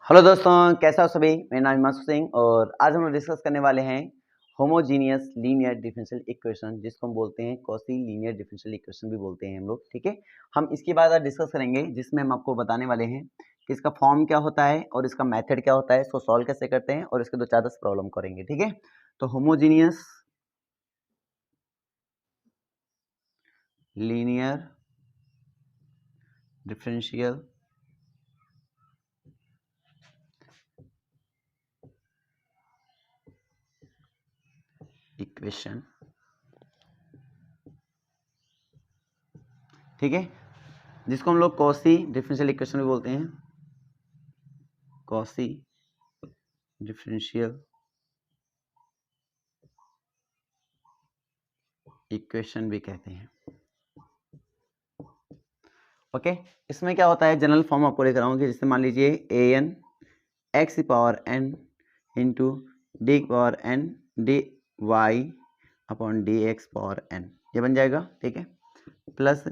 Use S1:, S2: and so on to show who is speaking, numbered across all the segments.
S1: Hello दोस्तों, कैसे हो सभी? मेरा नाम हिमांशु सिंह और आज हम लोग डिस्कस करने वाले हैं होमोजीनियस लीनियर डिफरेंशियल इक्वेशन, जिसको हम बोलते हैं कॉची लीनियर डिफरेंशियल इक्वेशन भी बोलते हैं हम लोग। ठीक है, हम इसके बाद आज डिस्कस करेंगे, जिसमें हम आपको बताने वाले हैं कि इसका फॉर्म क्या होता है और इसका मेथड क्या होता है, इसको सॉल्व कैसे करते हैं और इसके 2-4 प्रॉब्लम करेंगे। ठीक है, तो होमोजीनियस लीनियर डिफरेंशियल इक्वेशन, ठीक है, जिसको हम लोग कॉची डिफरेंशियल इक्वेशन भी बोलते हैं, कॉची डिफरेंशियल इक्वेशन भी कहते हैं। ओके, इसमें क्या होता है, जनरल फॉर्म आपको लिख रहा हूँ कि जिससे मान लीजिए A N X power N into D power N D Y upon D X power N, ये बन जाएगा। ठीक है, plus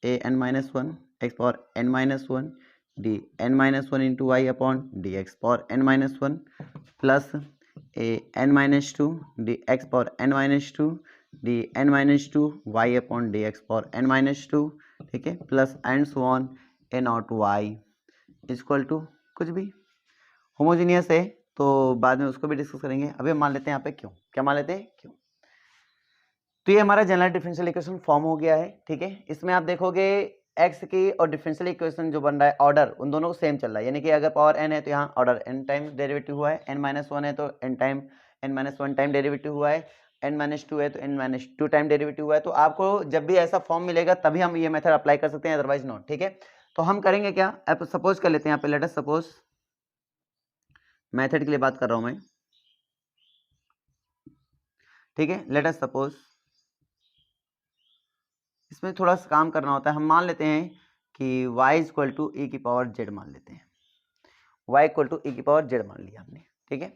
S1: A N minus one X power N minus one D N minus one into Y upon D X power N minus one, plus A N minus two D X power N minus two D N minus two Y upon D X power N minus two. ठीक है, plus and so on A not Y equal to कुछ भी। Homogeneous है तो बाद में उसको भी डिस्कस करेंगे, अभी हम मान लेते हैं यहाँ पे क्यों, क्या मान लेते हैं क्यों। तो ये हमारा जनरल डिफरेंशियल इक्वेशन फॉर्म हो गया है। ठीक है, इसमें आप देखोगे एक्स की और डिफरेंशियल इक्वेशन जो बन रहा है ऑर्डर उन दोनों को सेम चल रहा है, यानी कि अगर पावर एन है तो यहाँ ऑर्डर एन टाइम डेरिवेटिव हुआ है, एन माइनस वन है तो n minus one time derivative हुआ है, एन माइनस टू है तो n minus two time derivative हुआ है। तो आपको जब भी ऐसा फॉर्म मिलेगा तभी हम ये मेथड अप्लाई कर सकते हैं, अदरवाइज नॉट। ठीक है, तो हम करेंगे क्या, अब सपोज कर लेते हैं यहाँ पे, लेट अस सपोज, मेथड के लिए बात कर रहा हूं मैं। ठीक है, लेट अस सपोज, इसमें थोड़ा सा काम करना होता है। हम मान लेते हैं कि y इक्वल टू ई की पावर जेड मान लेते हैं, y इक्वल टू ई की पावर जेड मान लिया हमने। ठीक है,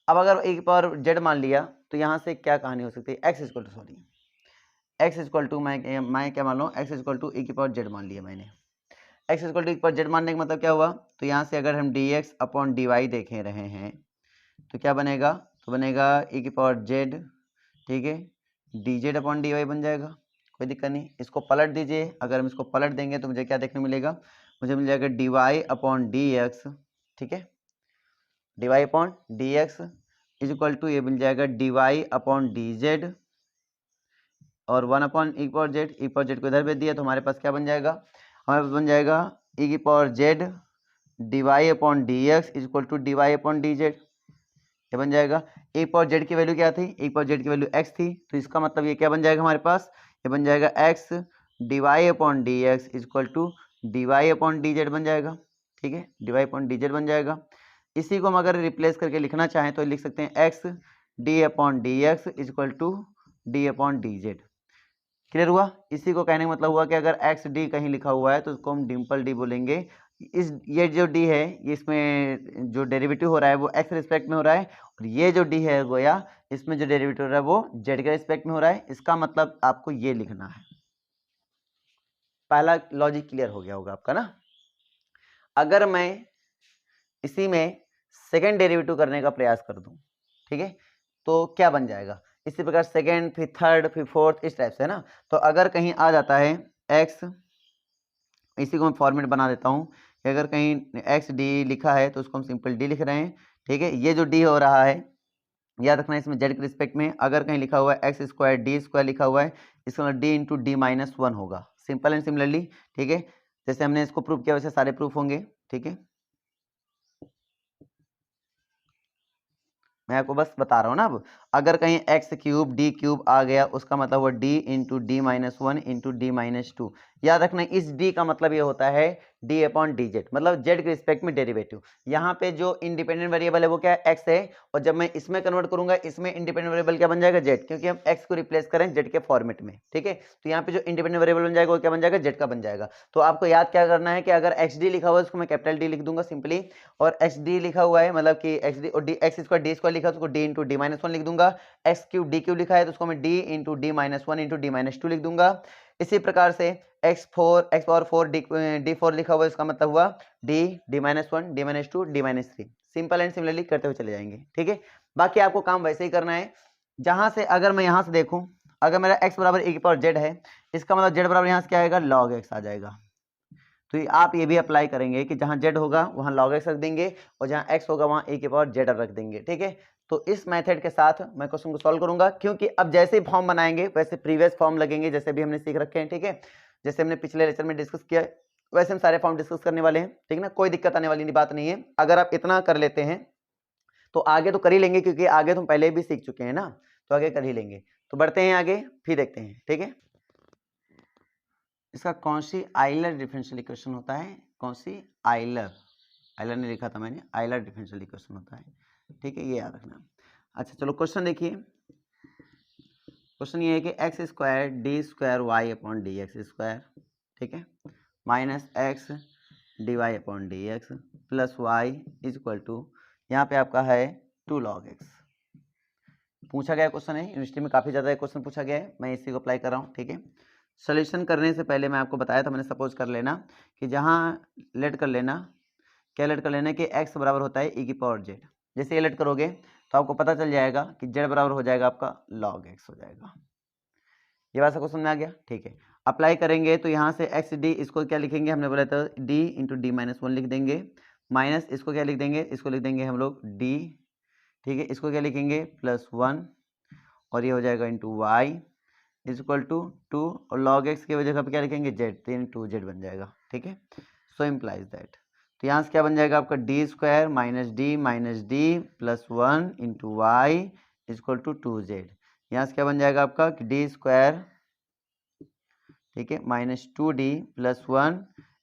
S1: अब अगर ई की पावर जेड मान लिया तो यहाँ से क्या कहानी हो सकती है, x equal to sorry x equal to मैं क्या मान लूँ, x इक्वल टू ई की पावर जेड मान लिया मैंने। x इक्वल टू ई की पावर जेड मानने का मतलब क्या हुआ, तो यहाँ से अगर हम dx अपॉन डी वाई देखे रहे हैं तो क्या बनेगा, तो बनेगा ई की पावर जेड, ठीक है, d Z upon D y बन जाएगा, कोई दिक्कत नहीं। इसको पलट दीजिए, अगर हम इसको पलट देंगे तो मुझे क्या देखने मिलेगा, मुझे मिल जाएगा D Y upon D x. ठीक है, D Y upon D x is equal to ये मिल जाएगा D Y upon D z और one upon e power z, e power z को इधर भेज दिया तो हमारे पास क्या बन जाएगा, हमारे पास बन जाएगा ई की power z d Y upon D x is equal to d Y upon D z, ये बन जाएगा। ए पावर जेड की वैल्यू क्या थी, ए पावर जेड की वैल्यू एक्स थी, तो इसका मतलब ये क्या बन जाएगा हमारे पास, ये बन जाएगा x D Y upon D x is equal to d Y upon D z बन जाएगा। ठीक है, D Y upon D z बन जाएगा। इसी को हम अगर रिप्लेस करके लिखना चाहें तो लिख सकते हैं x d upon D x is equal to d upon D z. Clear हुआ, इसी को कहने का मतलब हुआ कि अगर एक्स डी कहीं लिखा हुआ है तो उसको हम डिम्पल डी बोलेंगे। इस ये जो डी है, इसमें जो डेरिवेटिव हो रहा है वो एक्स रिस्पेक्ट में हो रहा है, और ये जो डी है गोया, इसमें जो डेरिवेटिव हो रहा है वो जेड के रिस्पेक्ट में हो रहा है। इसका मतलब आपको ये लिखना है। पहला लॉजिक क्लियर हो गया होगा आपका ना। अगर मैं इसी में सेकेंड डेरिवेटिव करने का प्रयास कर दूं, ठीक है, तो क्या बन जाएगा, इसी प्रकार सेकेंड फिर थर्ड फिर फोर्थ, इस टाइप से ना। तो अगर कहीं आ जाता है एक्स, इसी को मैं फॉर्मेट बना देता हूँ कि अगर कहीं एक्स डी लिखा है तो उसको हम सिंपल डी लिख रहे हैं। ठीक है, ये जो डी हो रहा है याद रखना, इसमें जेड के रिस्पेक्ट में अगर कहीं लिखा हुआ है एक्स स्क्वायर डी स्क्वायर लिखा हुआ है, इसका मतलब D into D minus one होगा, सिंपल एंड सिमिलरली। ठीक है, जैसे हमने इसको प्रूव किया वैसे सारे प्रूफ होंगे। ठीक है, मैं आपको बस बता रहा हूँ ना। अब अगर कहीं एक्स क्यूब डी क्यूब आ गया उसका मतलब वो D into D minus one into D minus to. याद रखना इस डी का मतलब ये होता है डी अपॉन डी जेड, मतलब जेड के रिस्पेक्ट में डेरिवेटिव। यहाँ पे जो इंडिपेंडेंट वेरिएबल है वो क्या है, एक्स है, और जब मैं इसमें कन्वर्ट करूंगा इसमें इंडिपेंडेंट वेरिएबल क्या बन जाएगा, जेड, क्योंकि हम एक्स को रिप्लेस करें जेड के फॉर्मेट में। ठीक है, तो यहाँ पे जो इंडिपेंडेंट वेरिएबल बन जाएगा वो क्या बन जाएगा, जेड का बन जाएगा। तो आपको याद क्या करना है कि अगर एक्स डी लिखा हुआ है उसको मैं कैपिटल डी लिख दूंगा सिंपली, और एक्स डी लिखा हुआ है मतलब कि एक्स डी और D x square D square लिखा है उसको D into D minus one लिख दूंगा। एक्स क्यूब डी क्यूब लिखा है तो उसको मैं D into D minus one into D minus to लिख दूंगा। इसी प्रकार से x पावर 4 d4 लिखा हुआ है, इसका मतलब हुआ d-1 d-2 d-3। Simple and similarly करते हुए चले जाएंगे, ठीक है। बाकी आपको काम वैसे ही करना है। जहां से अगर मैं यहां से देखूं, अगर मेरा x बराबर e की पावर z है, इसका मतलब z बराबर यहां से क्या आएगा, log x आ जाएगा। तो आप ये भी अप्लाई करेंगे कि जहां z होगा वहां log x रख देंगे और जहां x होगा वहां e की पावर z रख देंगे, ठीक है। तो इस मेथड के साथ मैं क्वेश्चन को सॉल्व करूंगा, क्योंकि अब जैसे फॉर्म बनाएंगे वैसे प्रीवियस फॉर्म लगेंगे, जैसे भी हमने सीख रखे हैं, ठीक है। जैसे हमने पिछले लेक्चर में डिस्कस किया वैसे हम सारे फॉर्म डिस्कस करने वाले हैं, ठीक है ना। कोई दिक्कत आने वाली बात नहीं है। अगर आप इतना कर लेते हैं तो आगे तो कर ही लेंगे, क्योंकि आगे तो हम पहले भी सीख चुके हैं ना, तो आगे कर ही लेंगे। तो बढ़ते हैं आगे, फिर देखते हैं, ठीक है। इसका कौशी आइलर डिफरेंशियल इक्वेशन होता है, कौशी आइलर नहीं लिखा था मैंने, आइलर डिफरेंशियल इक्वेशन होता है, ठीक है, ये याद रखना। अच्छा चलो क्वेश्चन देखिए। क्वेश्चन ये है कि x square D square y upon D x square, ठीक है, minus x D Y upon D x plus y is equal to, यहाँ पे आपका है 2 log x। पूछा गया क्वेश्चन है, यूनिवर्सिटी में काफ़ी ज़्यादा क्वेश्चन पूछा गया है, मैं इसी को अप्लाई कर रहा हूँ, ठीक है। सोल्यूशन करने से पहले मैं आपको बताया था, मैंने सपोज कर लेना कि जहाँ लेट कर लेना, क्या लेट कर लेना कि x बराबर होता है e की पावर z। जैसे ये लेट करोगे तो आपको पता चल जाएगा कि z बराबर हो जाएगा आपका log x हो जाएगा। ये बात सबको समझ में आ गया, ठीक है। अप्लाई करेंगे तो यहाँ से एक्स डी, इसको क्या लिखेंगे, हमने बोला था d इंटू डी माइनस 1 लिख देंगे, माइनस इसको क्या लिख देंगे, इसको लिख देंगे हम लोग d, ठीक है। इसको क्या लिखेंगे +1 और ये हो जाएगा into y is equal to 2 और log x की वजह पर क्या लिखेंगे z, तो इंटू z बन जाएगा, ठीक है। सो इम्प्लाइज दैट, तो यहाँ से क्या बन जाएगा आपका d square minus d plus 1 into y is equal to 2z। यहाँ से क्या बन जाएगा आपका कि डी स्क्वायर, ठीक है, minus 2d plus 1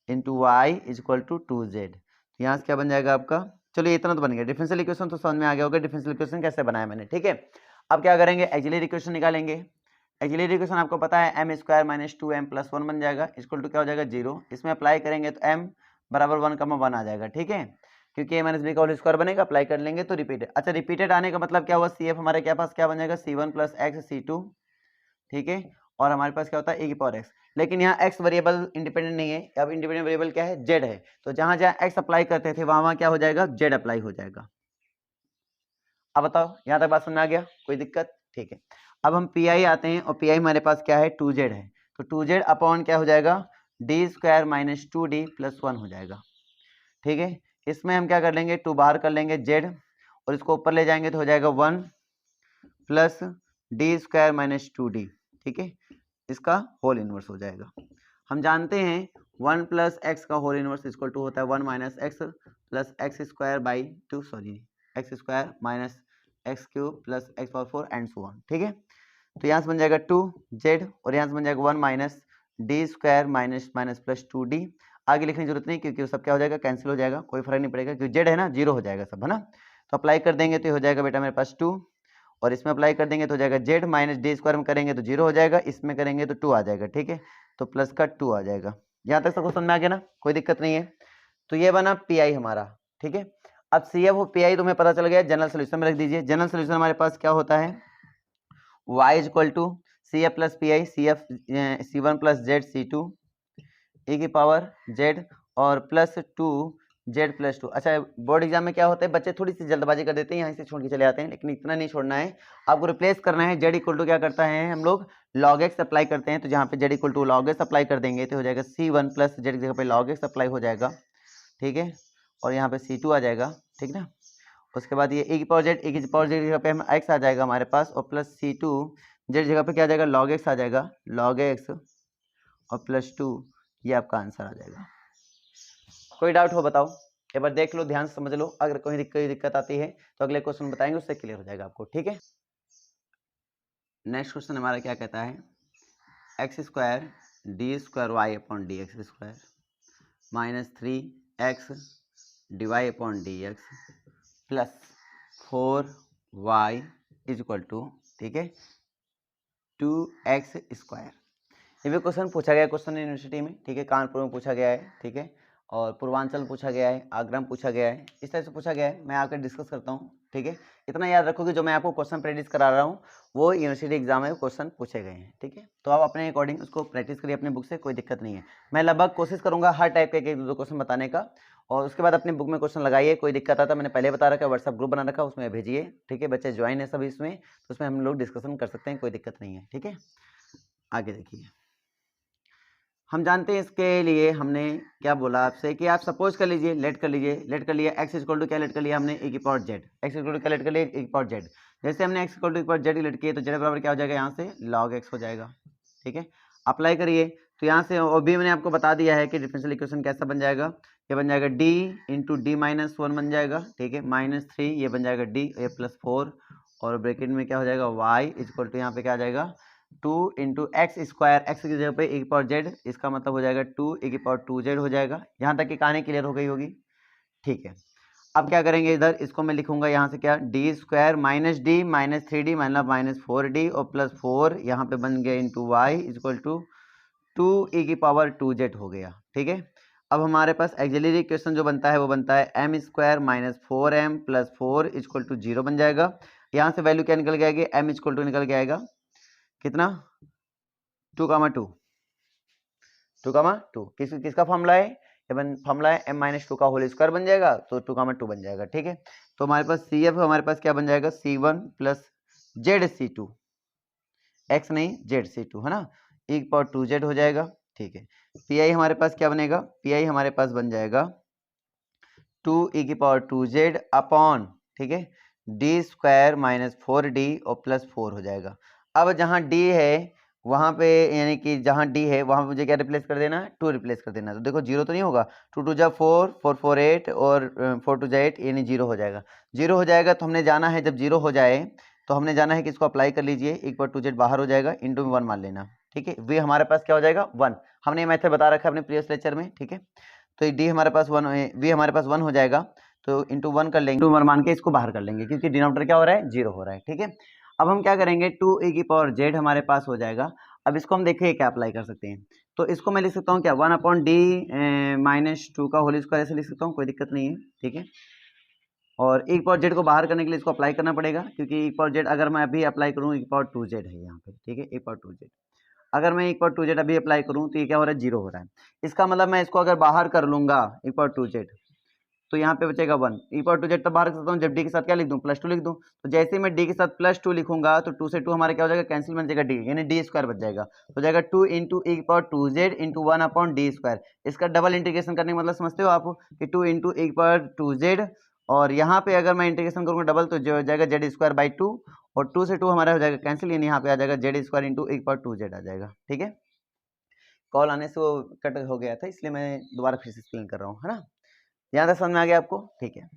S1: into y is equal to 2z। तो यहाँ से क्या बन जाएगा आपका, चलो इतना तो बन गया। डिफरेंशियल इक्वेशन तो समझ में आ गया होगा, डिफरेंशियल इक्वेशन कैसे बनाया मैंने, ठीक है। अब क्या करेंगे, एक्सिलरी इक्वेशन निकालेंगे। एक्सिलरी इक्वेशन आपको पता है M square minus 2m plus 1 बन जाएगा, इक्वल टू क्या हो जाएगा 0। इसमें अप्लाई करेंगे तो m बराबर 1,1 आ जाएगा, ठीक है, क्योंकि a माइनस बी का होल स्क्वायर बनेगा। अप्लाई कर लेंगे तो रिपीटेड, अच्छा रिपीटेड आने का मतलब क्या हुआ, सी एफ हमारे क्या पास क्या बन जाएगा c1 प्लस एक्स c2, ठीक है, और हमारे पास क्या होता है e की पावर x। लेकिन यहाँ x वेरिएबल इंडिपेंडेंट नहीं है, अब इंडिपेंडेंट वेरिएबल क्या है, z है। तो जहां जहां x अप्लाई करते थे वहां वहां क्या हो जाएगा, z अप्लाई हो जाएगा। अब बताओ यहाँ तक बात समझ में आ गया, कोई दिक्कत, ठीक है। अब हम पी आई आते हैं और पी आई हमारे पास क्या है 2z है, तो 2z अपॉन क्या हो जाएगा D square minus 2d plus 1 हो जाएगा, ठीक है। इसमें हम क्या कर लेंगे 2 बाहर कर लेंगे z और इसको ऊपर ले जाएंगे तो हो जाएगा 1 plus D square minus 2d, ठीक है, इसका होल इनवर्स हो जाएगा। हम जानते हैं 1 प्लस एक्स का होल इनवर्स इक्वल टू होता है 1 minus x plus x square by 2, sorry x square minus x cube plus x power 4 and so on, ठीक है। तो यहाँ से बन जाएगा 2z और यहाँ से बन जाएगा 1 minus D square minus minus plus 2d। आगे लिखने की जरूरत नहीं, क्योंकि वो सब क्या हो जाएगा कैंसिल हो जाएगा, कोई फर्क नहीं पड़ेगा, क्योंकि z है ना 0 हो जाएगा सब, है ना। तो अप्लाई कर देंगे तो हो जाएगा बेटा मेरे पास 2 और इसमें अप्लाई कर देंगे तो हो जाएगा z माइनस डी स्क्वायर में करेंगे तो 0 हो जाएगा, इसमें करेंगे तो 2 आ जाएगा, ठीक है। तो प्लस का 2 आ जाएगा। यहाँ तक सबको समझ में आ गया ना, कोई दिक्कत नहीं है। तो ये बना पी आई हमारा, ठीक है। अब सी एफ पी आई तुम्हें पता चल गया, जनरल सोल्यूशन में रख दीजिए। जनरल सोल्यूशन हमारे पास क्या होता है, y is equal to C F plus P I, C F c1 plus z c2 e की पावर z और प्लस 2z प्लस 2। अच्छा बोर्ड एग्जाम में क्या होता है, बच्चे थोड़ी सी जल्दबाजी कर देते हैं, यहाँ से छोड़ के चले आते हैं, लेकिन इतना नहीं छोड़ना है, आपको रिप्लेस करना है। z इक्वल टू क्या करता है हम लोग log x अप्लाई करते हैं, तो जहाँ पे z equal to log x apply कर देंगे तो हो जाएगा c1 प्लस z की जगह पे log x अप्लाई हो जाएगा, ठीक है, और यहाँ पे c2 आ जाएगा, ठीक ना। उसके बाद ये e की पावर z, e की पावर z की जगह पे हम x आ जाएगा हमारे पास और प्लस c2 z जगह पे क्या आ जाएगा log x आ जाएगा, log x और प्लस 2, ये आपका आंसर आ जाएगा। कोई डाउट हो बताओ, एक बार देख लो, ध्यान से समझ लो, अगर कोई दिक्कत आती है तो अगले क्वेश्चन बताएंगे, उससे क्लियर हो जाएगा आपको, ठीक है। नेक्स्ट क्वेश्चन हमारा क्या कहता है, x square D square y upon D x square minus 3x d Y upon D x plus 4y is equal to, ठीक है, 2x स्क्वायर। ये भी क्वेश्चन पूछा गया क्वेश्चन यूनिवर्सिटी में, ठीक है, कानपुर में पूछा गया है, ठीक है, और पूर्वांचल पूछा गया है, आगरम पूछा गया है, इस तरह से पूछा गया है। मैं आपके डिस्कस करता हूँ, ठीक है। इतना याद रखो कि जो मैं आपको क्वेश्चन प्रैक्टिस करा रहा हूँ वो यूनिवर्सिटी एग्जाम में क्वेश्चन पूछे गए हैं, ठीक है। तो आप अपने अकॉर्डिंग उसको प्रैक्टिस करिए अपने बुक से, कोई दिक्कत नहीं है। मैं लगभग कोशिश करूँगा हर टाइप के एक दो क्वेश्चन बताने का, और उसके बाद अपनी बुक में क्वेश्चन लगाइए। कोई दिक्कत आता मैंने पहले बता रखा है, व्हाट्सएप ग्रुप बना रखा, उसमें भेजिए, ठीक है। बच्चे ज्वाइन है सभी इसमें, तो उसमें हम लोग डिस्कशन कर सकते हैं, कोई दिक्कत नहीं है, ठीक है। आगे देखिए, हम जानते हैं इसके लिए हमने क्या बोला आपसे कि आप सपोज कर लीजिए, लेट कर लीजिए, लेट कर लिया x इक्वल टू क्या लेट कर लिया हमने, e की power z, x equal to क्या लेट कर लिया, e की पावर z। जैसे हमने x इक्वल टू e की पावर z लेट किए तो z बराबर क्या हो जाएगा, यहाँ से log x हो जाएगा, ठीक है। अप्लाई करिए तो यहाँ से, और भी मैंने आपको बता दिया है कि डिफरेंशियल इक्वेशन कैसा बन जाएगा, ये बन जाएगा d into D minus one बन जाएगा, ठीक है, -3 ये बन जाएगा d, ये +4, और ब्रैकेट में क्या हो जाएगा y इक्वल टू यहाँ पे क्या आ जाएगा 2 इंटू एक्स स्क्वायर, एक्स की जगह पे e की पावर जेड, इसका मतलब हो जाएगा 2 e की पावर 2z हो जाएगा। यहाँ तक की कहानी क्लियर हो गई होगी, ठीक है। अब क्या करेंगे, इधर इसको मैं लिखूंगा यहाँ से क्या, D square minus D minus 3d मतलब -4d और +4 यहाँ पे बन गया into Y equal to 2 e की पावर 2z हो गया, ठीक है। अब हमारे पास एक्सिलरी इक्वेशन जो बनता है वो बनता है m square minus 4m plus 4 equal to 0 बन जाएगा। यहाँ से वैल्यू क्या निकल के आएगी, m इक्वल टू निकल के आएगा कितना, 2,2 2,2 किसका फॉर्मूला है, फॉर्मूला है m-2 का होल स्क्वायर बन जाएगा, तो 2,2 बन जाएगा, ठीक है। तो हमारे पास CF हमारे पास क्या बन जाएगा, C1 प्लस ZC2, x नहीं ZC2 है ना, e की पावर 2z हो जाएगा, ठीक है। PI हमारे पास क्या बनेगा, PI हमारे पास बन जाएगा 2 e की पावर 2z अपॉन, ठीक है, d स्क्वायर माइनस 4d और +4 हो जाएगा। अब जहाँ d है वहाँ पे, यानी कि जहाँ d है वहाँ मुझे क्या रिप्लेस कर देना है, 2 रिप्लेस कर देना है। तो देखो 0 तो नहीं होगा, 2 2 जा 4, 4 4 8 और 4 2 जा 8, यानी 0 हो जाएगा। 0 हो जाएगा तो हमने जाना है, जब 0 हो जाए तो हमने जाना है कि इसको अप्लाई कर लीजिए, एक बार 2z बाहर हो जाएगा, इंटू में 1 मान लेना, ठीक है। वे हमारे पास क्या हो जाएगा 1, हमने ये मेथड बता रखा है अपने प्रीवियस लेक्चर में, ठीक है। तो डी हमारे पास 1, वी हमारे पास 1 हो जाएगा, तो इंटू 1 कर लेंगे, इंटू 1 मान के इसको बाहर कर लेंगे क्योंकि डिनोमिनेटर क्या हो रहा है, 0 हो रहा है, ठीक है। अब हम क्या करेंगे, 2 e की पावर z हमारे पास हो जाएगा। अब इसको हम देखिए क्या अप्लाई कर सकते हैं, तो इसको मैं लिख सकता हूँ क्या, 1 अपॉन डी -2 का होल स्क्वायर ऐसे लिख सकता हूँ, कोई दिक्कत नहीं है, ठीक है। और e की पावर z को बाहर करने के लिए इसको अप्लाई करना पड़ेगा, क्योंकि e की पावर z अगर मैं अभी अप्लाई करूँ, e की पावर 2z है यहाँ पे, ठीक है, e की पावर 2z, अगर मैं e की पावर 2z अभी अप्लाई करूँ तो ये क्या हो रहा है, 0 हो रहा है। इसका मतलब मैं इसको अगर बाहर कर लूंगा e की पावर 2z, तो यहाँ पे बचेगा 1, e की पावर 2z तो बाहर कर सकता हूँ जब d के साथ क्या लिख दूँ, +2 लिख दूँ। तो जैसे मैं d के साथ +2 लिखूंगा तो 2 से 2 हमारे क्या हो जाएगा, कैंसिल बन जाएगा, d यानी d स्क्वायर बच जाएगा, तो जाएगा 2 इंटू e की power 2z into 1 upon D square. इसका डबल इंटीग्रेशन करने का मतलब समझते हो आप कि 2 इंटू e की पावर 2z, और यहाँ पे अगर मैं इंटीग्रेशन करूँगा डबल तो जो हो जाएगा जेड स्क्वायर बाई 2, और 2 से 2 हमारा हो जाएगा कैंसिल, यानी यहाँ पे आ जाएगा जेड स्क्वायर इंटू e की पावर 2z आ जाएगा, ठीक है। कॉल आने से वो कट हो गया था, इसलिए मैं दोबारा फिर से एक्सप्लेन कर रहा हूँ, है ना। यहाँ तक समझ में आ गया आपको, ठीक है।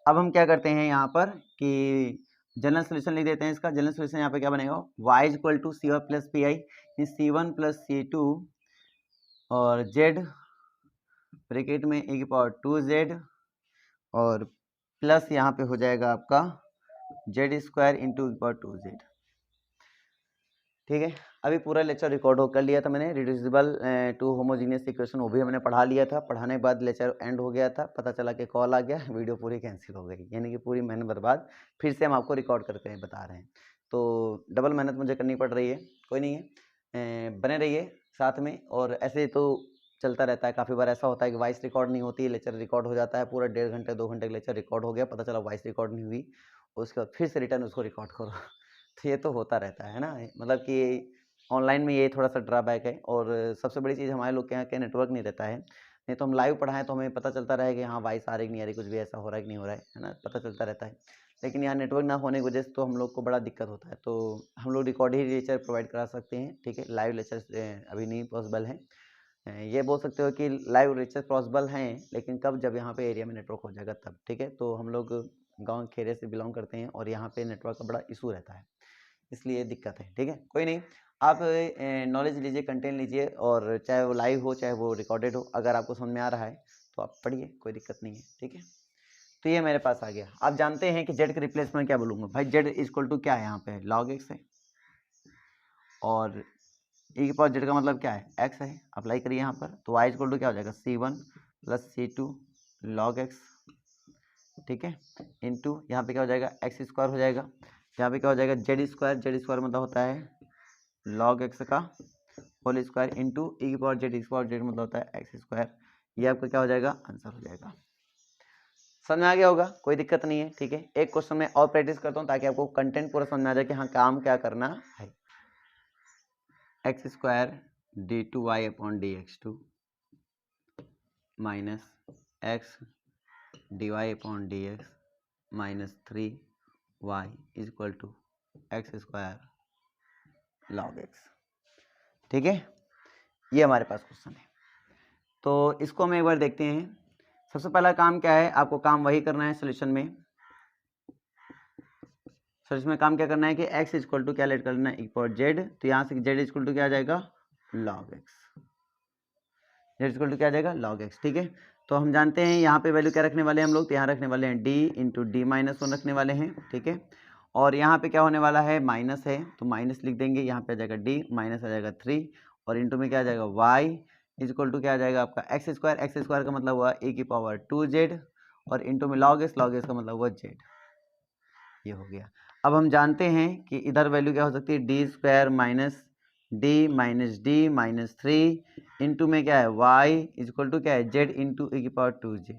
S1: अब हम क्या करते हैं यहाँ पर कि जनरल सोल्यूशन लिख देते हैं इसका। जनरल सोल्यूशन यहाँ पे क्या बनेगा, y equal to C one plus P I, C1 plus C2 और z ब्रैकेट में e की पावर 2z और प्लस यहाँ पे हो जाएगा आपका z स्क्वायर इंटू e की पावर 2z, ठीक है। अभी पूरा लेक्चर रिकॉर्ड कर लिया था मैंने, रिड्यूसिबल टू होमोजीनियस इक्वेशन वो भी हमने पढ़ा लिया था। पढ़ाने के बाद लेक्चर एंड हो गया था, पता चला कि कॉल आ गया, वीडियो पूरी कैंसिल हो गई, यानी कि पूरी मेहनत बर्बाद। फिर से हम आपको रिकॉर्ड करके बता रहे हैं, तो डबल मेहनत मुझे करनी पड़ रही है, कोई नहीं है, बने रहिए साथ में। और ऐसे तो चलता रहता है, काफ़ी बार ऐसा होता है कि वॉइस रिकॉर्ड नहीं होती है, लेक्चर रिकॉर्ड हो जाता है, पूरा 1.5 घंटे 2 घंटे का लेक्चर रिकॉर्ड हो गया, पता चला वॉइस रिकॉर्ड नहीं हुई, उसके बाद फिर से रिटर्न उसको रिकॉर्ड करो तो ये तो होता रहता है ना, मतलब कि ऑनलाइन में ये थोड़ा सा ड्रॉबैक है। और सबसे बड़ी चीज़ हमारे लोग के यहाँ के नेटवर्क नहीं रहता है, नहीं तो हम लाइव पढ़ाएं तो हमें पता चलता रहे कि हाँ वॉइस आ रही नहीं आ रही, कुछ भी ऐसा हो रहा है कि नहीं हो रहा है ना, पता चलता रहता है। लेकिन यहाँ नेटवर्क ना होने की वजह से तो हम लोग को बड़ा दिक्कत होता है, तो हम लोग रिकॉर्ड ही लेक्चर प्रोवाइड करा सकते हैं, ठीक है। लाइव लेक्चर अभी नहीं पॉसिबल है, ये बोल सकते हो कि लाइव लेक्चर पॉसिबल हैं, लेकिन कब, जब यहाँ पे एरिया में नेटवर्क हो जाएगा तब, ठीक है। तो हम लोग गाँव खेरे से बिलोंग करते हैं और यहाँ पे नेटवर्क का बड़ा इशू रहता है, इसलिए दिक्कत है, ठीक है। कोई नहीं, आप नॉलेज लीजिए, कंटेंट लीजिए, और चाहे वो लाइव हो चाहे वो रिकॉर्डेड हो, अगर आपको समझ में आ रहा है तो आप पढ़िए, कोई दिक्कत नहीं है, ठीक है। तो ये मेरे पास आ गया। आप जानते हैं कि जेड के रिप्लेस में क्या बोलूँगा भाई, जेड इक्वल टू क्या है, यहाँ पे लॉग एक्स है, और e की पावर जेड का मतलब क्या है, x है। अप्लाई करिए यहाँ पर, तो y इक्वल टू क्या हो जाएगा, C1 plus C2 log x, ठीक है, इंटू यहाँ पे क्या हो जाएगा एक्स स्क्वायर हो जाएगा, यहाँ पे क्या हो जाएगा जेड स्क्वायर मतलब होता है log x का होल स्क्वायर इंटू ई की पावर जेड मतलब होता है एक्स स्क्वायर। ये आपका क्या हो जाएगा आंसर हो जाएगा। समझ में आ गया होगा, कोई दिक्कत नहीं है, ठीक है। एक क्वेश्चन में और प्रैक्टिस करता हूँ ताकि आपको कंटेंट पूरा समझ में आ जाए कि हाँ काम क्या करना है। X square D two Y upon D X two minus x D Y upon D X minus 3y is equal to X square log X, ठीक है। ये हमारे पास क्वेश्चन है, तो इसको हम एक बार देखते हैं। सबसे पहला काम क्या है, आपको काम वही करना है सोल्यूशन में। सोल्यूशन में काम क्या करना है कि x इक्वल टू क्या लेट करना है इक्वल जेड, तो यहाँ से z इक्वल टू क्या आ जाएगा log x, z equal to क्या आ जाएगा log x, ठीक है। तो हम जानते हैं यहाँ पे वैल्यू क्या रखने वाले हैं हम लोग, तो यहाँ रखने वाले हैं d इंटू डी माइनस 1 रखने वाले हैं, ठीक है। और यहाँ पे क्या होने वाला है माइनस है तो माइनस लिख देंगे, यहाँ पे आ जाएगा d माइनस आ जाएगा 3 और इंटू में क्या आ जाएगा y इज इक्वल टू क्या आ जाएगा आपका एक्स स्क्वायर का मतलब हुआ e की पावर 2z और इंटू में log x का मतलब हुआ z, ये हो गया। अब हम जानते हैं कि इधर वैल्यू क्या हो सकती है D square minus D minus 3 into में क्या है y इज इक्वल टू क्या है z इंटू e की पावर 2z,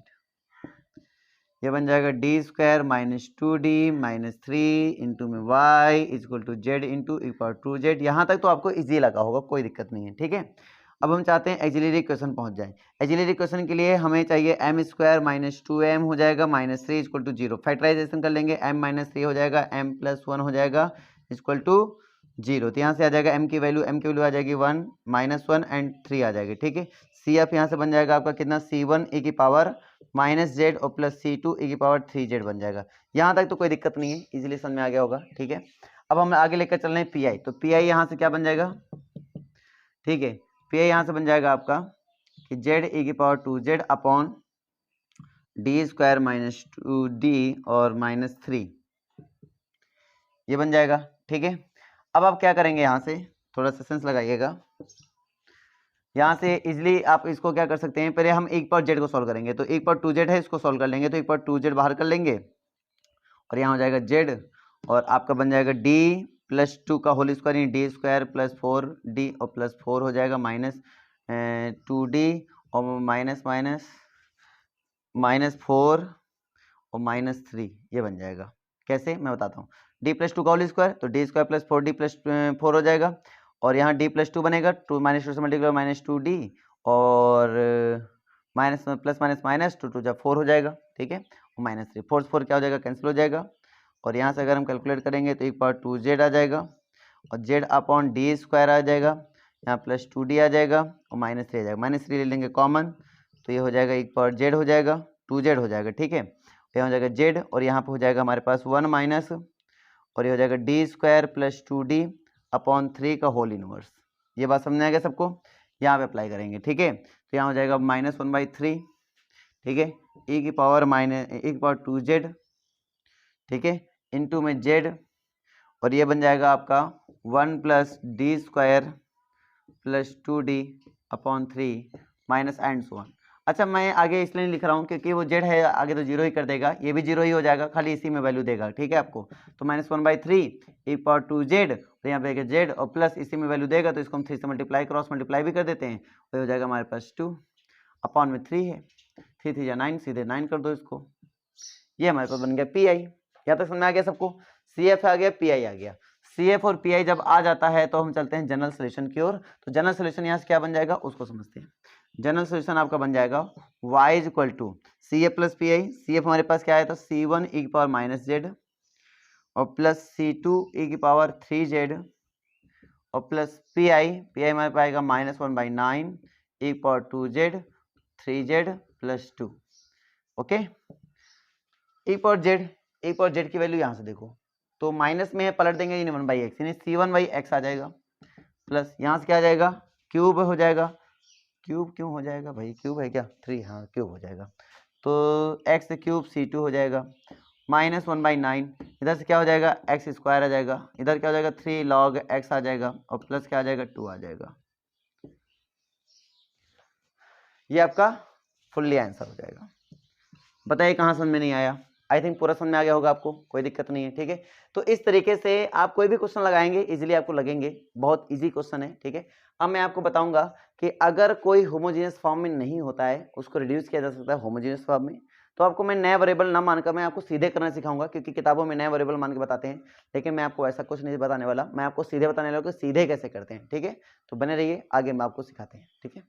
S1: ये बन जाएगा D square minus 2d minus 3 into में y is equal to z into e power 2z। यहाँ तक तो आपको इजी लगा होगा, कोई दिक्कत नहीं है, ठीक है। अब हम चाहते हैं एक्सिलरी इक्वेशन पहुंच जाए। एक्सिलरी इक्वेशन के लिए हमें चाहिए एम स्क्वायर माइनस 2m हो जाएगा माइनस 3 इक्वल टू 0, फैक्टराइजेशन कर लेंगे m माइनस 3 हो जाएगा m प्लस 1 हो जाएगा इक्वल टू 0, तो यहाँ से आ जाएगा m की वैल्यू आ जाएगी 1 माइनस 1 एंड 3 आ जाएगी, ठीक है। CF यहाँ से बन जाएगा आपका कितना C1 e की पावर माइनस जेड और प्लस C2 e की पावर 3z बन जाएगा। यहाँ तक तो कोई दिक्कत नहीं है, इजीली समझ में आ गया होगा, ठीक है। अब हम आगे लेकर चल रहे हैं PI, तो PI यहाँ से क्या बन जाएगा, ठीक है, PI यहाँ से बन जाएगा आपका कि z e की power 2z upon D square minus 2d और माइनस 3, ये बन जाएगा, ठीक है। अब आप क्या करेंगे, यहाँ से थोड़ा सा सेंस लगाइएगा। यहाँ से इजिली आप इसको क्या कर सकते हैं, पहले हम एक पावर जेड को सॉल्व करेंगे, तो एक पावर 2z है इसको सॉल्व कर लेंगे, तो एक पावर 2z बाहर कर लेंगे और यहाँ हो जाएगा z और आपका बन जाएगा d प्लस 2 का whole square D square plus 4d और प्लस 4 हो जाएगा माइनस 2d और माइनस 4 और माइनस 3, ये बन जाएगा। कैसे मैं बताता हूँ, d प्लस 2 का होल स्क्वायर तो d square plus 4d plus 4 हो जाएगा और यहाँ d प्लस 2 बनेगा 2 माइनस 2 से मल्टीप्लाई माइनस 2d और माइनस प्लस माइनस माइनस 2 2 जब 4 हो जाएगा, ठीक है, और माइनस 3 4 क्या हो जाएगा कैंसिल हो जाएगा और यहाँ से अगर हम कैलकुलेट करेंगे तो एक पावर 2z आ जाएगा और z अपॉन डी स्क्वायर आ जाएगा, यहाँ प्लस 2d आ जाएगा और माइनस 3 आ जाएगा, माइनस 3 ले लेंगे कॉमन तो ये हो जाएगा एक पावर z हो जाएगा 2z हो जाएगा, ठीक है। यहाँ हो जाएगा z और यहाँ पे हो जाएगा हमारे पास 1 माइनस और ये हो जाएगा D square plus 2d upon 3 का होल इनवर्स। ये बात समझ में आ गया सबको, यहाँ पे अप्लाई करेंगे, ठीक है। तो यहाँ हो जाएगा माइनस 1/3, ठीक है, e की पावर 2z, ठीक है, इंटू में z और ये बन जाएगा आपका 1 plus D square plus 2d upon 3 minus and so on. अच्छा मैं आगे इसलिए नहीं लिख रहा हूँ क्योंकि वो z है आगे तो 0 ही कर देगा, ये भी 0 ही हो जाएगा, खाली इसी में वैल्यू देगा, ठीक है आपको। तो माइनस 1/3 e पावर 2z तो यहाँ पे z और प्लस इसी में वैल्यू देगा तो इसको हम 3 से मल्टीप्लाई क्रॉस मल्टीप्लाई भी कर देते हैं, तो हो जाएगा हमारे पास 2 अपॉन में 3 है, 3 3 या 9 सीधे 9 कर दो इसको, ये हमारे पास बन गया PI। यहाँ तक समझ में आ गया सबको, CF आ गया PI आ गया। CF और PI जब आ जाता है तो हम चलते हैं जनरल सोल्यूशन की ओर। तो जनरल सोल्यूशन यहाँ से क्या बन जाएगा उसको समझते हैं। जनरल सोल्यूशन आपका बन जाएगा y is equal to CF plus PI। CF हमारे पास क्या आया था C1 e की पावर माइनस जेड और प्लस C2 e की पावर 3z और प्लस PI हमारे पास आएगा माइनस 1/9 e की power 2z 3z plus 2, okay. e power z की वैल्यू यहाँ से देखो तो माइनस में है, पलट देंगे 1/x यानी C1/x आ जाएगा प्लस यहाँ से क्या आ जाएगा क्यूब हो जाएगा, क्यूब क्यों हो जाएगा भाई, क्यूब है क्या 3, हाँ क्यूब हो जाएगा तो x क्यूब C2 हो जाएगा माइनस 1/9, इधर से क्या हो जाएगा x स्क्वायर आ जाएगा, इधर क्या हो जाएगा 3 log x आ जाएगा और प्लस क्या आ जाएगा 2 आ जाएगा। ये आपका फुल्ली आंसर हो जाएगा। बताइए कहाँ समझ में नहीं आया? आई थिंक पूरा समझ में आ गया होगा आपको, कोई दिक्कत नहीं है, ठीक है। तो इस तरीके से आप कोई भी क्वेश्चन लगाएंगे इजीली आपको लगेंगे, बहुत इजी क्वेश्चन है, ठीक है। अब मैं आपको बताऊंगा कि अगर कोई होमोजेनियस फॉर्म में नहीं होता है उसको रिड्यूस किया जा सकता है होमोजेनियस फॉर्म में, तो आपको मैं नया वेरिएबल ना मानकर मैं आपको सीधे करना सिखाऊंगा, क्योंकि किताबों में नया वेरिएबल मान के बताते हैं, लेकिन मैं आपको ऐसा कुछ नहीं बताने वाला, मैं आपको सीधे बताने वाला कि सीधे कैसे करते हैं, ठीक है। तो बने रहिए, आगे मैं आपको सिखाते हैं, ठीक है।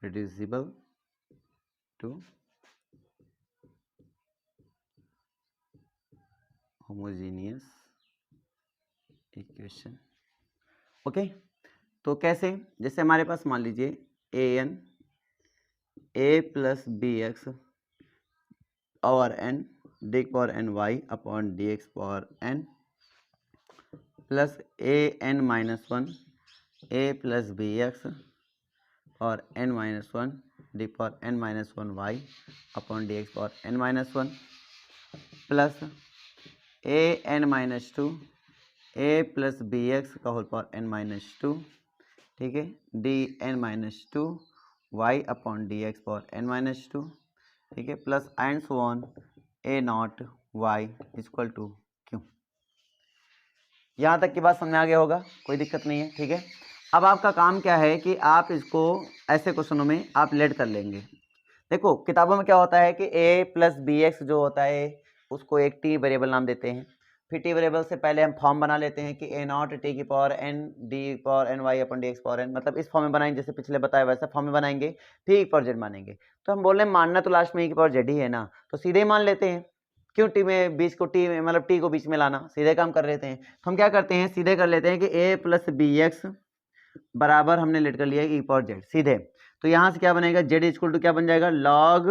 S1: reducible to homogeneous equation, okay. तो कैसे, जैसे हमारे पास मान लीजिए an a plus B X और n D power N Y upon D X power N plus A N minus one A plus B X और n minus one D power n minus one Y upon D X power n minus one plus A N minus two A plus B X का whole power n minus two, ठीक है, D N minus two Y upon D X power n minus two, ठीक है, plus and so on A not Y equal to Q. यहाँ तक की बात समझ में आ गया होगा, कोई दिक्कत नहीं है, ठीक है। अब आपका काम क्या है कि आप इसको ऐसे क्वेश्चनों में आप लेट कर लेंगे। देखो किताबों में क्या होता है कि a प्लस बी एक्स जो होता है उसको एक टी वेरिएबल नाम देते हैं, फिर टी वेरिएबल से पहले हम फॉर्म बना लेते हैं कि a नॉट टी की power n D power N Y upon D X power n, मतलब इस फॉर्म में बनाएंगे जैसे पिछले बताया वैसा फॉर्म में बनाएंगे, फिर e पावर जेड मानेंगे। तो हम बोल रहे हैं मानना तो लास्ट में e की पावर जेड ही है ना, तो सीधे ही मान लेते हैं, क्यों टी में बीच को टी में मतलब टी को बीच में लाना, सीधे काम कर लेते हैं। तो हम क्या करते हैं, सीधे कर लेते हैं कि a प्लस बी एक्स बराबर हमने लेट कर लिया e पावर जेड सीधे, तो यहाँ से क्या बनेगा, जेड इक्वल टू क्या बन जाएगा, log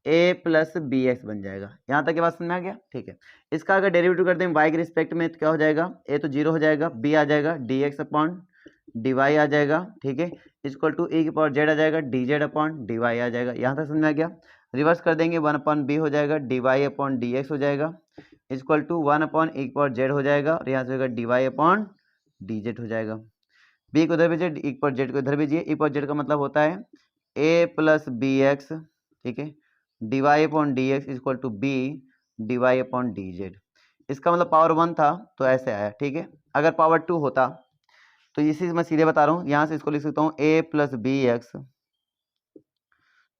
S1: a plus B X बन जाएगा। यहाँ तक के बात समझ में आ गया, ठीक है। इसका अगर डेरिवेटिव करते हैं y के रिस्पेक्ट में तो क्या हो जाएगा, a तो जीरो हो जाएगा, b आ जाएगा D X upon D Y आ जाएगा, ठीक है, इक्वल टू e की पावर जेड आ जाएगा D Z upon D Y आ जाएगा। यहाँ तक समझ में आ गया। रिवर्स कर देंगे, वन अपॉन बी हो जाएगा D Y upon D X हो जाएगा, equal to one upon e की पावर जेड हो जाएगा, और यहाँ से होगा D Y upon D Z हो जाएगा। बी को इधर भेजिए, e पर जेड को इधर भेजिए, e पर जेड का मतलब होता है a प्लस बी एक्स, ठीक है, D Y upon D X equal to B D Y upon D Z. इसका मतलब पावर वन था तो ऐसे आया, ठीक है। अगर पावर टू होता तो इसी से मैं सीधे बता रहा हूँ, यहाँ से इसको लिख सकता हूँ a प्लस बी एक्स,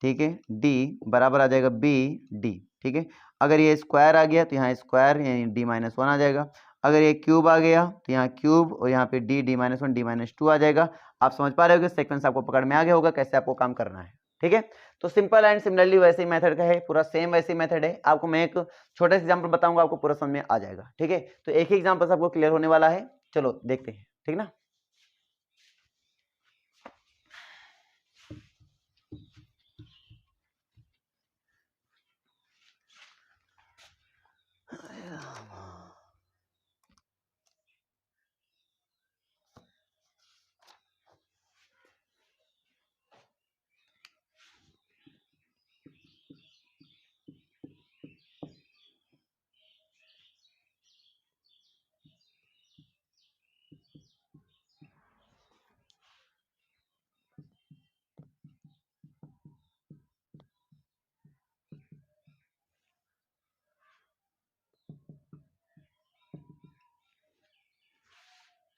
S1: ठीक है, d बराबर आ जाएगा b d, ठीक है। अगर ये स्क्वायर आ गया तो यहाँ स्क्वायर यानी d माइनस वन आ जाएगा, अगर ये क्यूब आ गया तो यहाँ क्यूब, और यहाँ पे d minus one D minus two आ जाएगा। आप समझ पा रहे हो कि सेक्वेंस आपको पकड़ में आ गया होगा कैसे आपको काम करना है, ठीक है। तो सिंपल एंड सिमिलरली वैसे ही मेथड का है, पूरा सेम वैसे ही मेथड है। आपको मैं एक छोटा सा एग्जाम्पल बताऊंगा, आपको पूरा समझ में आ जाएगा, ठीक है। तो एक ही एग्जाम्पल से आपको क्लियर होने वाला है, चलो देखते हैं, ठीक ना।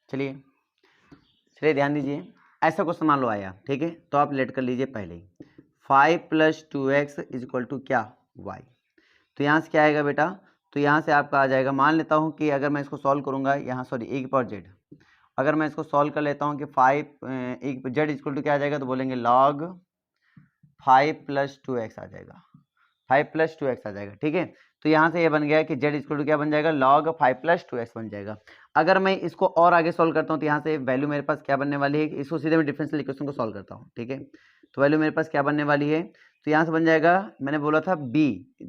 S1: चलिए चलिए ध्यान दीजिए, ऐसा क्वेश्चन मान लो आया, ठीक है, तो आप लेट कर लीजिए पहले ही। 5 plus two X is equal to क्या, y। तो यहाँ से क्या आएगा बेटा, तो यहाँ से आपका आ जाएगा, मान लेता हूँ कि अगर मैं इसको सॉल्व करूँगा, यहाँ सॉरी e की पावर जेड, अगर मैं इसको सॉल्व कर लेता हूँ कि 5 जेड इक्वल टू क्या आ जाएगा, तो बोलेंगे लॉग 5 प्लस टू एक्स आ जाएगा, 5 प्लस टू एक्स आ जाएगा, ठीक है। तो यहाँ से ये बन गया कि जेड इक्वल टू क्या बन जाएगा, लॉग 5 प्लस टू एक्स बन जाएगा। अगर मैं इसको और आगे सॉल्व करता हूँ तो यहाँ से वैल्यू मेरे पास क्या बनने वाली है, इसको सीधे मैं डिफरेंशियल इक्वेशन को सॉल्व करता हूँ, ठीक है। तो वैल्यू मेरे पास क्या बनने वाली है, तो यहाँ से बन जाएगा, मैंने बोला था बी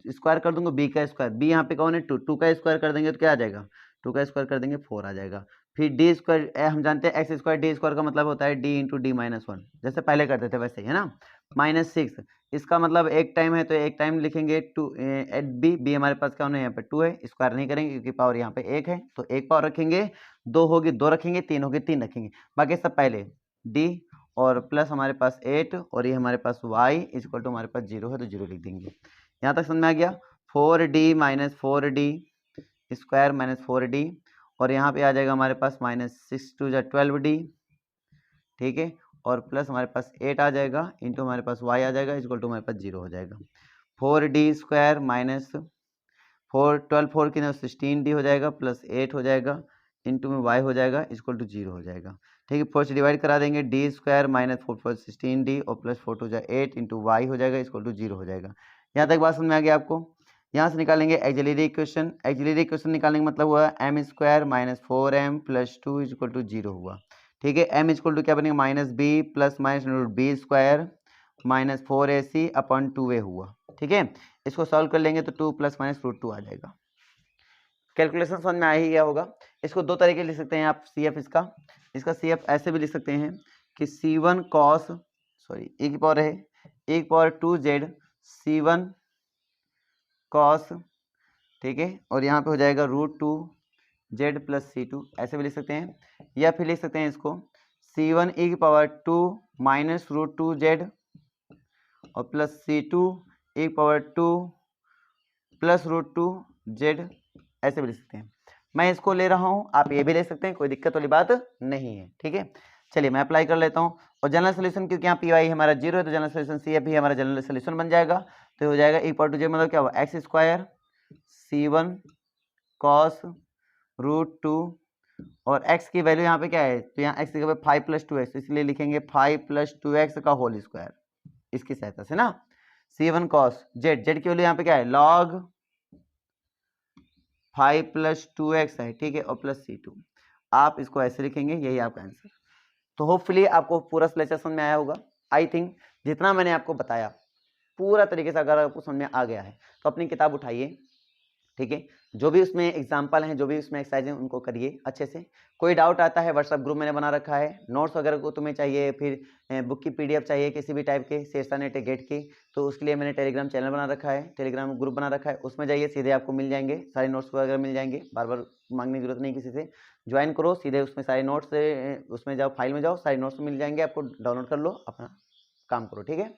S1: स्क्वायर कर दूंगा, बी का स्क्वायर, बी यहाँ पे कौन है, टू, टू का स्क्वायर कर देंगे तो क्या आ जाएगा, टू का स्क्वायर कर देंगे 4 आ जाएगा। फिर डी स्क्वायर, हम जानते हैं एक्स स्क्वायर डी स्क्वायर का मतलब होता है D into D minus one, जैसे पहले करते थे वैसे ही है ना, -6 इसका मतलब एक टाइम है तो एक टाइम लिखेंगे 2 एट बी हमारे पास क्या होना है यहाँ पे 2 है, स्क्वायर नहीं करेंगे क्योंकि पावर यहाँ पे 1 है तो 1 पावर रखेंगे, 2 होगी 2 रखेंगे, 3 होगी 3 रखेंगे, बाकी सब पहले डी और प्लस हमारे पास 8 और ये हमारे पास y इक्वल टू हमारे पास 0 है तो 0 लिख देंगे। यहाँ तक समझ में आ गया। 4d minus 4d square minus 4d और यहाँ पे आ जाएगा हमारे पास माइनस 6 2 जा 12d, ठीक है, और प्लस हमारे पास 8 आ जाएगा इंटू हमारे पास y आ जाएगा इक्वल टू हमारे पास 0 हो जाएगा। 4d स्क्वायर माइनस 4 की 16d हो जाएगा प्लस 8 हो जाएगा इंटू में y हो जाएगा इक्वल टू 0 हो जाएगा, ठीक है। 4 से डिवाइड करा देंगे, डी स्क्वायर माइनस 4 16d और प्लस 4 2 8 इंटू वाई हो जाएगा इक्वल टू 0 हो जाएगा। यहाँ तक बात समझ में आ गया आपको। यहाँ से निकालेंगे एक्सिलरी इक्वेशन। एक्सिलरी इक्वेशन निकालने का मतलब हुआ M square minus 4m plus 2 equal to 0 हुआ, ठीक है। एम इक्वल टू क्या बनेगा minus B plus minus root B square minus 4ac upon 2a हुआ, ठीक है। इसको सॉल्व कर लेंगे तो 2 प्लस माइनस रूट 2 आ जाएगा। कैलकुलेशन समझ में आ ही गया होगा। इसको दो तरीके लिख सकते हैं आप CF इसका CF ऐसे भी लिख सकते हैं कि C1 cos e की पावर है e की पावर 2z C1 cos, ठीक है, और यहाँ पे हो जाएगा √2z प्लस C2, ऐसे भी लिख सकते हैं। या फिर लिख सकते हैं इसको C1 e की पावर 2 माइनस √2z और प्लस C2 e की पावर 2 प्लस √2z, ऐसे भी लिख सकते हैं। मैं इसको ले रहा हूं, आप ये भी ले सकते हैं, कोई दिक्कत वाली बात नहीं है, ठीक है। चलिए मैं अप्लाई कर लेता हूं और जनरल सोल्यूशन क्योंकि यहाँ पी वाई हमारा 0 है तो जनरल सोल्यूशन CF भी हमारा जनरल सोल्यूशन बन जाएगा। तो हो जाएगा इक्वल टू जे मतलब क्या हुआ एक्स स्क्वायर C1 कॉस √2 और x की वैल्यू यहाँ पे क्या है तो यहाँ x की वैल्यू 5 + 2x, इसलिए लिखेंगे 5 + 2x का होल स्क्वायर इसकी सहायता से ना। C1 cos z की वैल्यू यहाँ पे क्या है log 5 + 2x है, ठीक है, और प्लस C2, आप इसको ऐसे लिखेंगे, यही आपका आंसर। तो होपफुली आपको पूरा लेक्चर समझ में आया होगा। आई थिंक जितना मैंने आपको बताया पूरा तरीके से अगर आपको समझ में आ गया है तो अपनी किताब उठाइए, ठीक है, जो भी उसमें एग्जाम्पल हैं जो भी उसमें एक्सरसाइज हैं उनको करिए अच्छे से। कोई डाउट आता है व्हाट्सएप ग्रुप मैंने बना रखा है, नोट्स वगैरह को तुम्हें चाहिए, फिर बुक की PDF चाहिए किसी भी टाइप के शेरशाह गेट की, तो उसके लिए मैंने टेलीग्राम चैनल बना रखा है, टेलीग्राम ग्रुप बना रखा है, उसमें जाइए सीधे आपको मिल जाएंगे सारे नोट्स वगैरह मिल जाएंगे, बार बार मांगने की जरूरत नहीं किसी से। ज्वाइन करो सीधे उसमें सारे नोट्स, उसमें जाओ फाइल में जाओ सारे नोट्स मिल जाएंगे आपको, डाउनलोड कर लो अपना काम करो, ठीक है।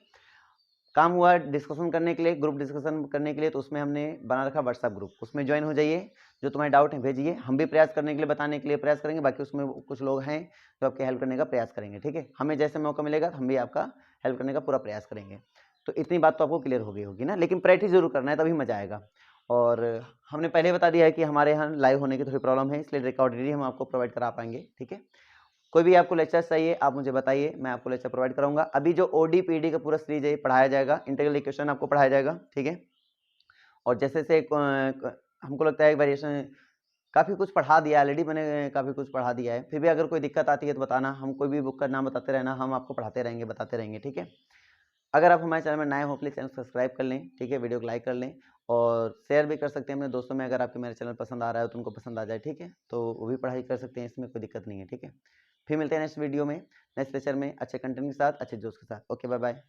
S1: काम हुआ डिस्कशन करने के लिए, ग्रुप डिस्कशन करने के लिए, तो उसमें हमने बना रखा व्हाट्सएप ग्रुप, उसमें ज्वाइन हो जाइए, जो तुम्हारे डाउट हैं भेजिए, हम भी प्रयास करने के लिए बताने के लिए प्रयास करेंगे, बाकी उसमें कुछ लोग हैं जो आपके हेल्प करने का प्रयास करेंगे, ठीक है। हमें जैसे मौका मिलेगा हम भी आपका हेल्प करने का पूरा प्रयास करेंगे। तो इतनी बात तो आपको क्लियर हो गई होगी ना, लेकिन प्रैक्टिस जरूर करना है तभी मजा आएगा। और हमने पहले बता दिया है कि हमारे यहाँ लाइव होने की थोड़ी प्रॉब्लम है, इसलिए रिकॉर्डेड ही हम आपको प्रोवाइड करा पाएंगे, ठीक है। कोई भी आपको लेक्चर चाहिए आप मुझे बताइए, मैं आपको लेक्चर प्रोवाइड कराऊंगा। अभी जो OD-PD का पूरा सीरीज है पढ़ाया जाएगा, इंटीग्रल इक्वेशन आपको पढ़ाया जाएगा, ठीक है। और जैसे से हमको लगता है वेरिएशन काफ़ी कुछ पढ़ा दिया ऑलरेडी मैंने, काफ़ी कुछ पढ़ा दिया है, फिर भी अगर कोई दिक्कत आती है तो बताना, हम कोई भी बुक का नाम बताते रहना, हम आपको पढ़ाते रहेंगे बताते रहेंगे, ठीक है। अगर आप हमारे चैनल में नए हो प्लीज़ चैनल सब्सक्राइब कर लें, ठीक है, वीडियो को लाइक कर लें और शेयर भी कर सकते हैं अपने दोस्तों में, अगर आपके मेरे चैनल पसंद आ रहा है तो उनको पसंद आ जाए, ठीक है, तो वो भी पढ़ाई कर सकते हैं, इसमें कोई दिक्कत नहीं है, ठीक है। फिर मिलते हैं नेक्स्ट वीडियो में, नेक्स्ट लेक्चर में अच्छे कंटेंट के साथ, अच्छे जोश के साथ। Okay bye bye.